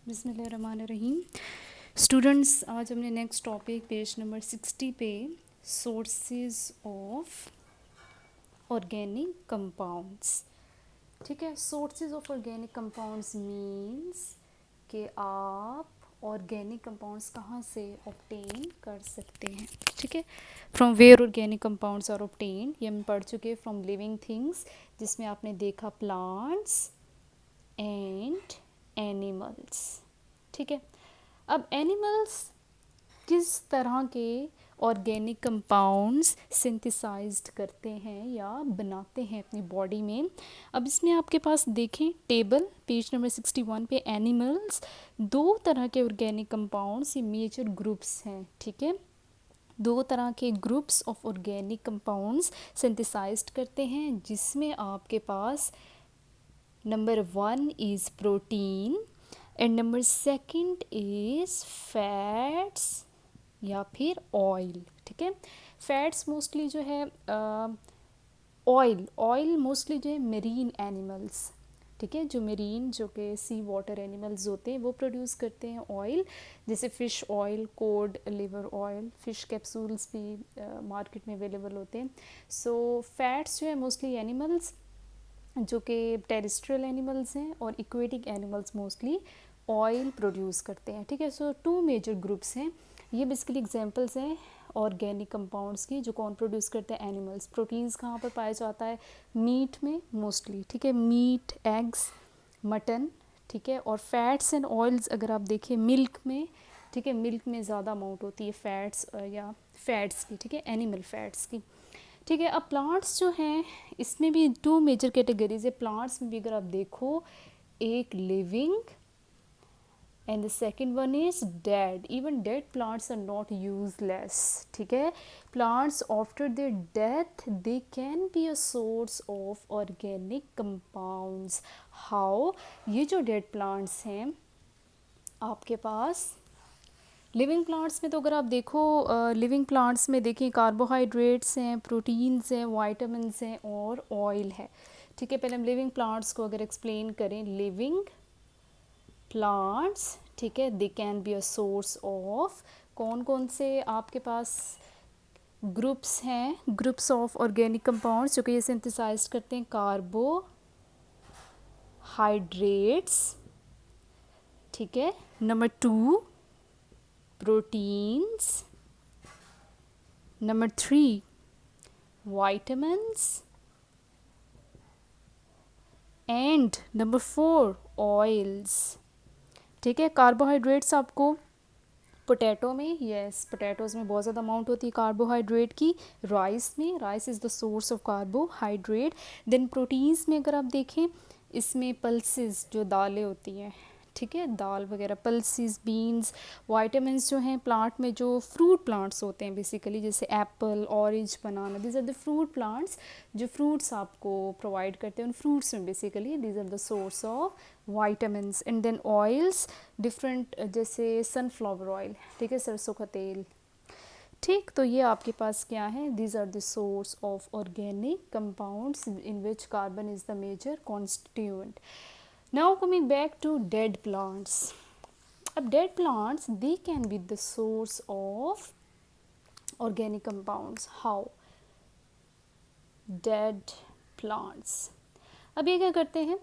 बिस्मिल्लाहिर्रहमानिर्रहीम। स्टूडेंट्स, आज हमने नेक्स्ट टॉपिक पेज नंबर 60 पे सोर्सेज ऑफ ऑर्गेनिक कंपाउंड्स। ठीक है, sources of organic compounds means कि आप ऑर्गेनिक कंपाउंड्स कहाँ से ऑब्टेन कर सकते हैं। ठीक है, from where organic compounds are obtain, ये हम पढ़ चुके। फ्रॉम लिविंग थिंग्स, जिसमें आपने देखा प्लांट्स एंड एनिमल्स। ठीक है, अब एनिमल्स किस तरह के ऑर्गेनिक कंपाउंड्स सिंथेसाइज्ड करते हैं या बनाते हैं अपनी बॉडी में। अब इसमें आपके पास देखें टेबल पेज नंबर 61 पे एनिमल्स दो तरह के ऑर्गेनिक कंपाउंड्स, ये मेजर ग्रुप्स हैं। ठीक है, दो तरह के groups of organic compounds synthesised करते हैं, जिसमें आपके पास number 1 is protein and number second is fats या फिर ऑयल। ठीक है, फैट्स मोस्टली जो है ऑयल मोस्टली जो है मेरीन एनिमल्स, ठीक है, जो मेरीन जो कि सी वाटर एनिमल्स होते हैं वो प्रोड्यूस करते हैं ऑयल, जैसे fish oil, code liver oil, fish capsules भी मार्केट में अवेलेबल होते हैं। सो फैट्स जो है मोस्टली एनिमल्स जो कि टेरेस्ट्रियल एनिमल्स हैं और aquatic animals mostly oil produce करते हैं। ठीक है, सो टू मेजर ग्रुप्स हैं, ये बेसिकली एग्जांपल्स हैं ऑर्गेनिक कंपाउंड्स की जो कौन प्रोड्यूस करते हैं, एनिमल्स। प्रोटीन्स कहाँ पर पाया जाता है, मीट में मोस्टली। ठीक है, मीट, एग्स, मटन। ठीक है, और फैट्स एंड ऑयल्स अगर आप देखें मिल्क में, ठीक है, मिल्क में ज़्यादा अमाउंट होती है फैट्स या फैट्स की, ठीक है, एनिमल फैट्स की। ठीक है, अब प्लांट्स जो हैं इसमें भी टू मेजर कैटेगरीज है। प्लांट्स में भी अगर आप देखो, एक living and the second one is dead. Even dead plants are not useless. ठीक है, plants after their death they can be a source of organic compounds. How, ये जो डेड प्लांट्स हैं आपके पास, लिविंग प्लांट्स में तो अगर आप देखो, लिविंग प्लांट्स में देखिए कार्बोहाइड्रेट्स हैं, प्रोटीन्स हैं, वाइटामिन्स हैं और ऑयल है। ठीक है, पहले हम लिविंग प्लांट्स को अगर एक्सप्लेन करें, लिविंग प्लांट्स, ठीक है, दे can be a source of, कौन कौन से आपके पास ग्रुप्स हैं, ग्रुप्स ऑफ ऑर्गेनिक कंपाउंड्स जो कि ये सिंथेसाइज करते हैं, कार्बोहाइड्रेट्स। ठीक है, number 2 proteins, number 3 vitamins and number 4 oils. ठीक है, कार्बोहाइड्रेट्स आपको पोटैटो में, यस, पोटैटोज़ में बहुत ज़्यादा अमाउंट होती है कार्बोहाइड्रेट की। राइस में, rice is the source of carbohydrate. Then proteins में अगर आप देखें, इसमें पल्सेस जो दालें होती हैं, ठीक है, दाल वगैरह, पल्सेस, बीन्स। वाइटामिन्स जो हैं प्लांट में, जो फ्रूट प्लांट्स होते हैं बेसिकली, जैसे apple, orange, banana, these are the fruit plants जो फ्रूट्स आपको प्रोवाइड करते हैं। उन फ्रूट्स में basically these are the source of vitamins. And then oils different, जैसे सनफ्लावर ऑयल, ठीक है, सरसों का तेल। ठीक, तो ये आपके पास क्या है, these are the source of organic compounds in which carbon is the major constituent. Now coming back to dead plants. अब dead plants they can be the source of organic compounds. How, dead plants, अब ये क्या करते हैं,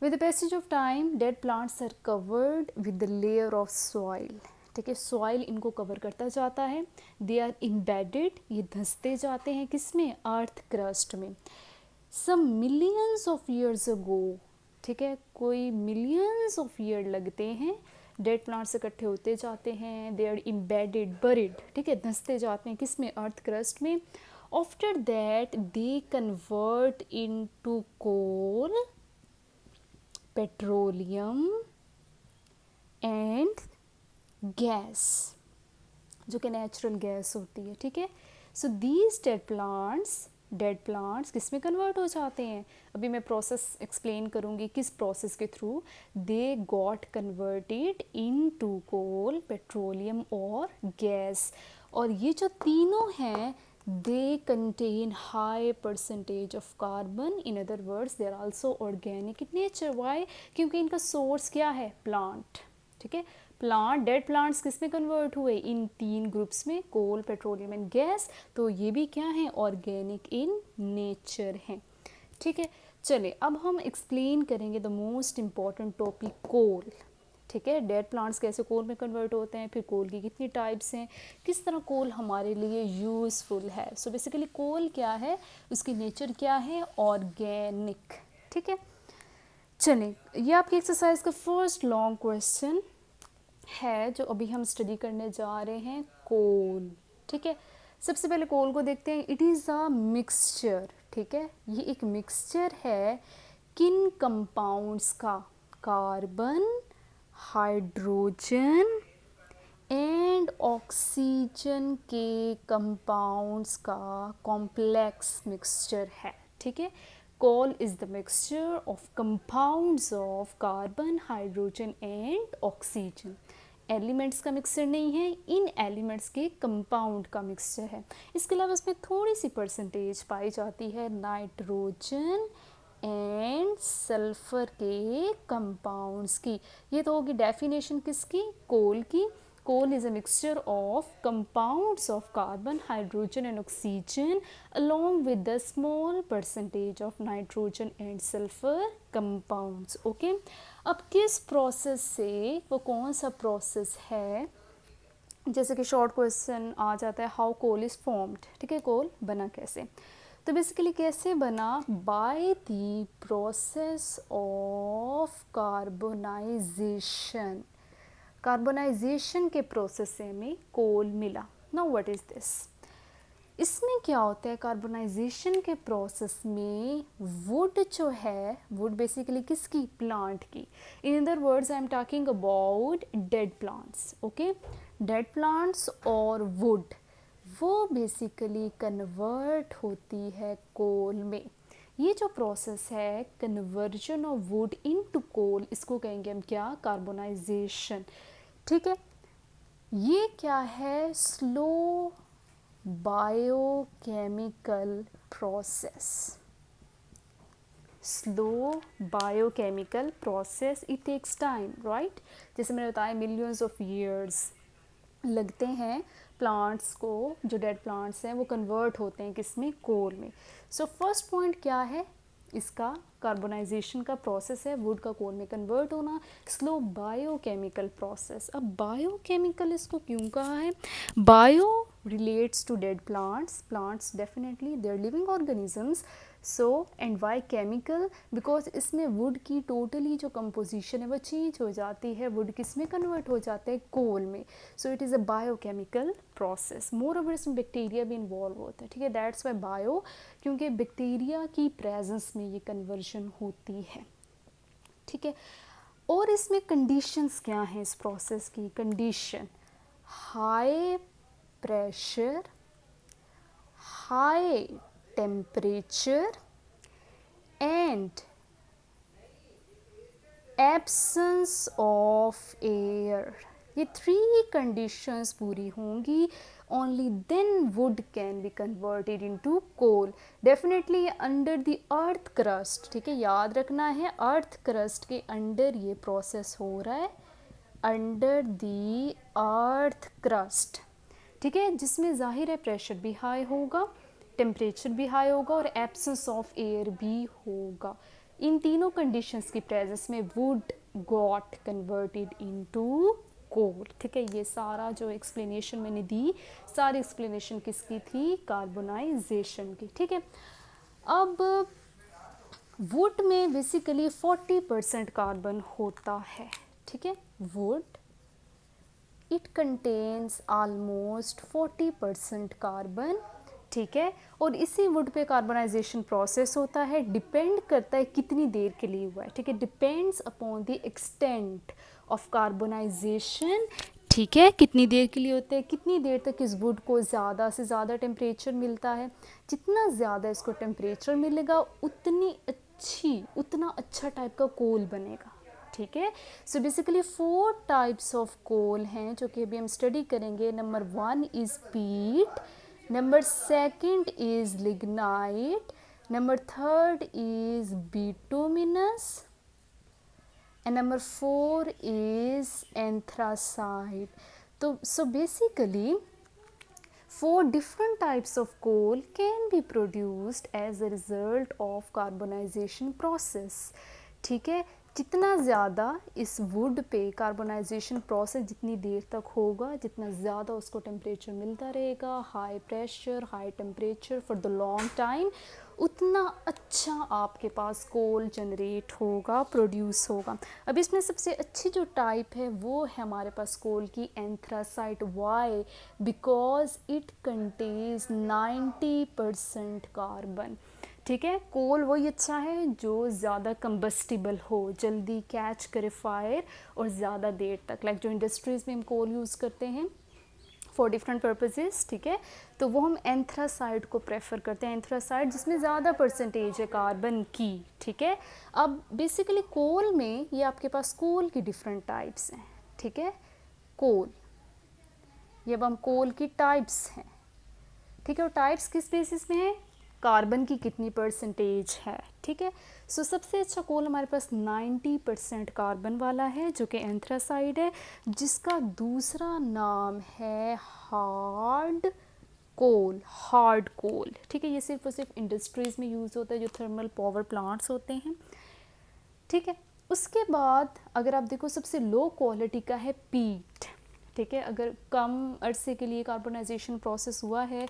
with the passage of time dead plants are covered with the layer of soil। ठीक है, soil इनको cover करता जाता है। दे आर embedded, ये धंसते जाते हैं किसमें, अर्थ क्रस्ट में। some millions of years ago, ठीक है, कोई मिलियंस ऑफ ईयर लगते हैं, डेड प्लांट्स इकट्ठे होते जाते हैं, दे आर embedded, buried, ठीक है, धंसते जाते हैं किसमें, अर्थ क्रस्ट में। After that they convert into coal, petroleum and gas, जो कि नेचुरल गैस होती है। ठीक है, सो दीज डेड प्लांट्स किस में कन्वर्ट हो जाते हैं, अभी मैं प्रोसेस एक्सप्लेन करूँगी किस प्रोसेस के थ्रू। They got converted into coal, petroleum और गैस। और ये जो तीनों हैं, they contain high percentage of carbon. In other words, they are also organic in nature. Why? क्योंकि इनका सोर्स क्या है? प्लांट. ठीक है, प्लांट, डेड प्लांट्स किस में कन्वर्ट हुए? इन 3 ग्रुप्स में, कोल, पेट्रोलियम एंड गैस. तो ये भी क्या है? ऑर्गेनिक इन नेचर हैं. ठीक है, चलिए अब हम एक्सप्लेन करेंगे द मोस्ट इम्पॉर्टेंट टॉपिक, कोल. ठीक है, डेड प्लांट्स कैसे कोल में कन्वर्ट होते हैं, फिर कोल की कितनी टाइप्स हैं, किस तरह कोल हमारे लिए यूज़फुल है. सो बेसिकली कोल क्या है, उसकी नेचर क्या है? ऑर्गेनिक. ठीक है, चलिए ये आपकी एक्सरसाइज का फर्स्ट लॉन्ग क्वेश्चन है जो अभी हम स्टडी करने जा रहे हैं, कोल. ठीक है, सबसे पहले कोल को देखते हैं. It is a mixture. ठीक है, ये एक मिक्सचर है किन कंपाउंड्स का? कार्बन, हाइड्रोजन एंड ऑक्सीजन के कंपाउंड्स का कॉम्प्लेक्स मिक्सचर है. ठीक है, coal is the mixture of compounds of carbon, hydrogen and oxygen. Elements का मिक्सचर नहीं है, इन एलिमेंट्स के कंपाउंड का मिक्सचर है. इसके अलावा इसमें थोड़ी सी परसेंटेज पाई जाती है नाइट्रोजन एंड सल्फर के कंपाउंड्स की. ये तो होगी डेफिनेशन किसकी? कोल की. Coal is a mixture of compounds of carbon, hydrogen and oxygen along with the small percentage of nitrogen and sulfur compounds. Okay, अब किस प्रोसेस से, वो कौन सा प्रोसेस है? जैसे कि शॉर्ट क्वेश्चन आ जाता है, हाउ कोल इज़ फॉर्म्ड. ठीक है, कोल बना कैसे? तो बेसिकली कैसे बना? By the process of carbonisation. Carbonisation के प्रोसेस से हमें कोल मिला. Now what is this? इसमें क्या होता है? कार्बोनाइजेशन के प्रोसेस में वुड जो है, वुड बेसिकली किसकी? प्लांट की. In other words I am talking about dead plants. Okay, dead plants और वुड, वो बेसिकली कन्वर्ट होती है कोल में. ये जो प्रोसेस है conversion of wood into coal, इसको कहेंगे हम क्या? कार्बोनाइजेशन. ठीक है, ये क्या है? Slow biochemical process. Slow biochemical process. It takes time, right? जैसे मैंने बताया मिलियंस ऑफ ईयर्स लगते हैं प्लांट्स को, जो डेड प्लांट्स हैं वो कन्वर्ट होते हैं किसमें? कोल में. सो फर्स्ट पॉइंट क्या है इसका? कार्बोनाइजेशन का प्रोसेस है, वुड का कोल में कन्वर्ट होना. Slow biochemical process. अब बायोकेमिकल इसको क्यों कहा है? Bio relates to dead plants. Plants definitely they are living organisms. So and why chemical? Because इसमें वुड की टोटली जो कंपोजिशन है वो चेंज हो जाती है. वुड किस में कन्वर्ट हो जाता है? कोल में. So it is a biochemical process. More over इसमें बैक्टीरिया भी इन्वॉल्व होता है. ठीक है, दैट्स वाई बायो, क्योंकि बैक्टीरिया की प्रेजेंस में ये कन्वर्जन होती है. ठीक है, और इसमें कंडीशंस क्या हैं इस प्रोसेस की? Condition: high pressure, high temperature and absence of air. ये 3 conditions पूरी होंगी. only then wood can be converted into coal. definitely under the earth crust. ठीक है, याद रखना है earth crust के अंडर ये प्रोसेस हो रहा है, under the earth crust. ठीक है, जिसमें जाहिर है प्रेशर भी हाई होगा, टेम्परेचर भी हाई होगा और एब्सेंस ऑफ एयर भी होगा. इन तीनों कंडीशंस की प्रेजेंस में wood got converted into coal. ठीक है, ये सारा जो एक्सप्लेनेशन मैंने दी, सारी एक्सप्लेनेशन किसकी थी? कार्बोनाइजेशन की. ठीक है, अब वुड में बेसिकली 40% कार्बन होता है. ठीक है, would it contains almost 40% carbon. ठीक है, और इसी वुड पे कार्बोनाइजेशन प्रोसेस होता है. डिपेंड करता है कितनी देर के लिए हुआ है. ठीक है, depends upon the extent of carbonisation. ठीक है, कितनी देर के लिए होते हैं, कितनी देर तक इस वुड को ज़्यादा से ज़्यादा टेम्परेचर मिलता है. जितना ज़्यादा इसको टेम्परेचर मिलेगा उतना अच्छा टाइप का कोल बनेगा. ठीक है, so basically 4 types of coal हैं जो कि अभी हम स्टडी करेंगे. Number 1 is peat, Number second is lignite. Number third is bituminous. And number 4 is anthracite. So basically 4 different types of coal can be produced as a result of carbonization process. ठीक है, जितना ज़्यादा इस would पे carbonisation process जितनी देर तक होगा, जितना ज़्यादा उसको टेम्परेचर मिलता रहेगा, high pressure high temperature for the long time, उतना अच्छा आपके पास कोल जनरेट होगा, प्रोड्यूस होगा। अब इसमें सबसे अच्छी जो टाइप है वो है हमारे पास कोल की anthracite. Why? Because it contains 90% carbon. ठीक है, कोल वही अच्छा है जो ज़्यादा कंबस्टिबल हो, जल्दी कैच करे फायर और ज़्यादा देर तक, लाइक जो इंडस्ट्रीज़ में हम कोल यूज़ करते हैं फॉर डिफरेंट पर्पसेस। ठीक है, तो वो हम एंथ्रासाइड को प्रेफर करते हैं, एंथ्रासाइड जिसमें ज़्यादा परसेंटेज है कार्बन की। ठीक है, अब बेसिकली कोल में ये आपके पास कोल की डिफरेंट टाइप्स हैं। ठीक है, कोल, ये अब हम कोल की टाइप्स हैं। ठीक है, और टाइप्स किस बेसिस में है? कार्बन की कितनी परसेंटेज है। ठीक है, सो सबसे अच्छा कोल हमारे पास 90% कार्बन वाला है जो कि एंथ्रासाइड है, जिसका दूसरा नाम है हार्ड कोल, हार्ड कोल। ठीक है, ये सिर्फ और सिर्फ इंडस्ट्रीज़ में यूज़ होता है, जो थर्मल पावर प्लांट्स होते हैं। ठीक है, उसके बाद अगर आप देखो सबसे लो क्वालिटी का है पीट। ठीक है, अगर कम अरसे के लिए कार्बोनाइजेशन प्रोसेस हुआ है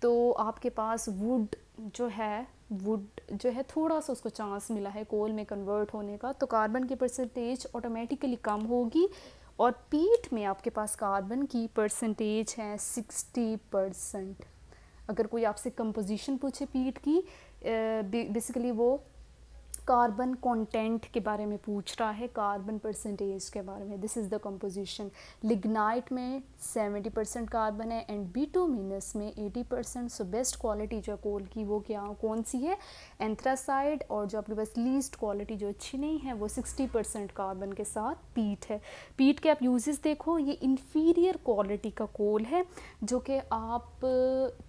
तो आपके पास वुड जो है थोड़ा सा उसको चांस मिला है कोल में कन्वर्ट होने का, तो कार्बन की परसेंटेज ऑटोमेटिकली कम होगी, और पीट में आपके पास कार्बन की परसेंटेज है 60%। अगर कोई आपसे कंपोजिशन पूछे पीट की, बेसिकली वो कार्बन कंटेंट के बारे में पूछ रहा है, कार्बन परसेंटेज के बारे में। This is the composition. Lignite में 70% कार्बन है एंड बिटुमिनस में 80%। सो बेस्ट क्वालिटी जो कोल की वो कौन सी है? एंथ्रासाइड। और जो आपके पास लीस्ट क्वालिटी जो अच्छी नहीं है वो 60% कार्बन के साथ पीट है। पीट के आप यूजेस देखो, ये इन्फीरियर क्वालिटी का कोल है जो कि आप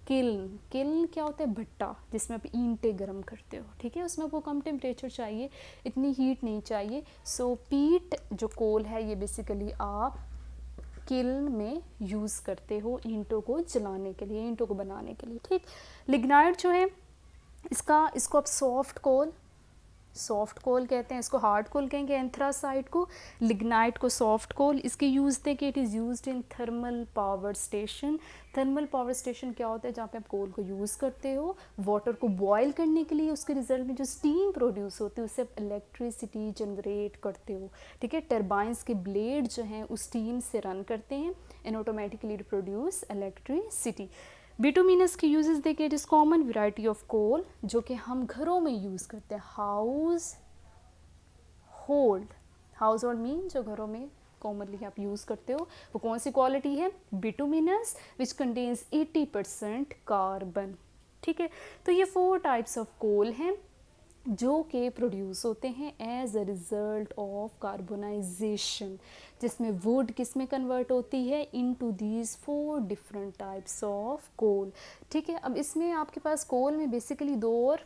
किल्न क्या होता है? भट्टा, जिसमें आप ईंटें गर्म करते हो। ठीक है, उसमें आपको कम टेम्परेचर चाहिए, इतनी हीट नहीं चाहिए। सो पीट जो कोल है ये बेसिकली आप किल्न में यूज़ करते हो ईंटों को जलाने के लिए, ईंटों को बनाने के लिए। ठीक, लिग्नाइट जो है इसको आप सॉफ्ट कोल कहते हैं, इसको हार्ड कोल कहेंगे एंथ्रासाइड को, लिग्नाइट को सॉफ्ट कोल। इसके यूज़ थे कि it is used in thermal power station. Thermal power station क्या होता है? जहाँ पे आप कोल को यूज़ करते हो वाटर को बॉयल करने के लिए, उसके रिजल्ट में जो स्टीम प्रोड्यूस होती है उससे आप इलेक्ट्रिसिटी जनरेट करते हो। ठीक है, टर्बाइंस के ब्लेड जो हैं उस स्टीम से रन करते हैं and automatically produce electricity. Bituminous के यूजेस देखिए, it is common variety of coal जो कि हम घरों में यूज़ करते हैं। हाउस होल्ड मीन जो घरों में कॉमनली आप यूज़ करते हो, वो कौन सी क्वालिटी है? Bituminous which contains 80% carbon. ठीक है, तो ये 4 टाइप्स ऑफ कोल हैं जो कि प्रोड्यूस होते हैं as a result of carbonisation, जिसमें वुड किस में कन्वर्ट होती है? Into these 4 different types of coal. ठीक है, अब इसमें आपके पास कोल में बेसिकली 2 और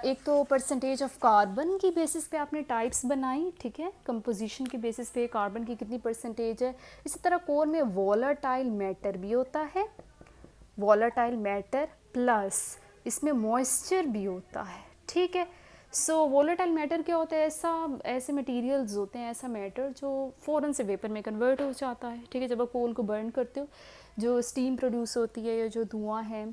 एक तो परसेंटेज ऑफ कार्बन की बेसिस पे आपने टाइप्स बनाई। ठीक है, कंपोजिशन की बेसिस पे कार्बन की कितनी परसेंटेज है। इसी तरह कोल में वॉलेटाइल मैटर भी होता है, वॉलेटाइल मैटर प्लस इसमें मॉइस्चर भी होता है। ठीक है, सो वॉलेटाइल मैटर क्या होता है? ऐसे मटेरियल्स होते हैं, ऐसा मैटर जो फ़ौरन से वेपर में कन्वर्ट हो जाता है। ठीक है, जब आप कोल को बर्न करते हो जो स्टीम प्रोड्यूस होती है या जो धुआं है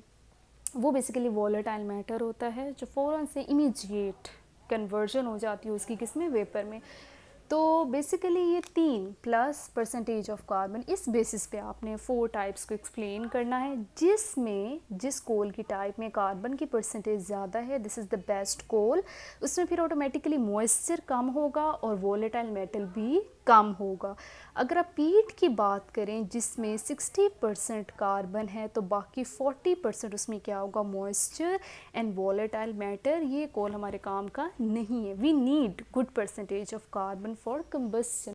वो बेसिकली वॉलेटाइल मैटर होता है, जो फ़ौरन से इमीडिएट कन्वर्जन हो जाती है उसकी किस में? वेपर में। तो बेसिकली ये 3 प्लस परसेंटेज ऑफ कार्बन, इस बेसिस पे आपने 4 टाइप्स को एक्सप्लेन करना है, जिस कोल की टाइप में कार्बन की परसेंटेज ज़्यादा है दिस इज़ द बेस्ट कोल। उसमें फिर ऑटोमेटिकली मॉइस्चर कम होगा और वॉलेटाइल मेटल भी कम होगा। अगर आप पीट की बात करें जिसमें 60% कार्बन है तो बाकी 40% उसमें क्या होगा? Moisture and volatile matter. ये कोल हमारे काम का नहीं है। We need good percentage of carbon for combustion.